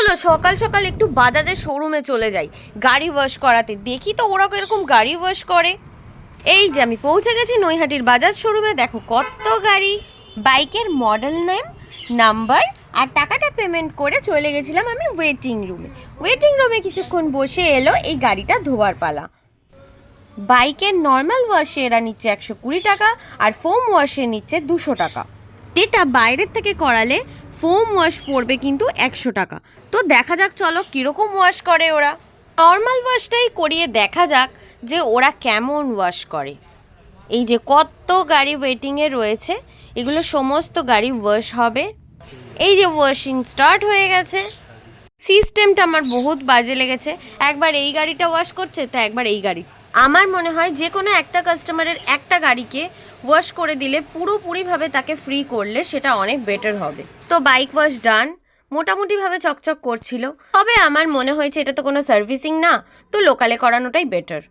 চলো সকাল সকাল একটু বাজাজের শোরুমে চলে যাই গাড়ি ওয়াশ করাতে, দেখি তো ওরা এরকম গাড়ি ওয়াশ করে। এই যে আমি পৌঁছে গেছি নৈহাটির বাজাজ শোরুমে। দেখো কত গাড়ি, বাইকের মডেল নেম, নাম্বার আর টাকাটা পেমেন্ট করে চলে গেছিলাম আমি ওয়েটিং রুমে কিছুক্ষণ বসে এলো এই গাড়িটা ধোয়ার পালা। বাইকের নর্মাল ওয়াশে এরা নিচ্ছে 120 টাকা আর ফোম ওয়াশে নিচ্ছে 200 টাকা। যেটা বাইরের থেকে করালে ফোম ওয়াশ পড়বে কিন্তু 100 টাকা। তো দেখা যাক চলো কীরকম ওয়াশ করে ওরা। নর্মাল ওয়াশটাই করিয়ে দেখা যাক যে ওরা কেমন ওয়াশ করে। এই যে কত গাড়ি ওয়েটিংয়ে রয়েছে, এগুলো সমস্ত গাড়ি ওয়াশ হবে। এই যে ওয়াশিং স্টার্ট হয়ে গেছে। সিস্টেমটা আমার বহুত বাজে লেগেছে, একবার এই গাড়িটা ওয়াশ করছে তো একবার এই গাড়ি। আমার মনে হয় যে কোনো একটা কাস্টমারের একটা গাড়িকে ওয়াশ করে দিলে পুরোপুরিভাবে তাকে ফ্রি করলে সেটা অনেক বেটার হবে। তো বাইক ওয়াশ ডান, মোটামুটিভাবে চকচক করছিল। তবে আমার মনে হয়েছে এটা তো কোনো সার্ভিসিং না, তো লোকালে করানোটাই বেটার।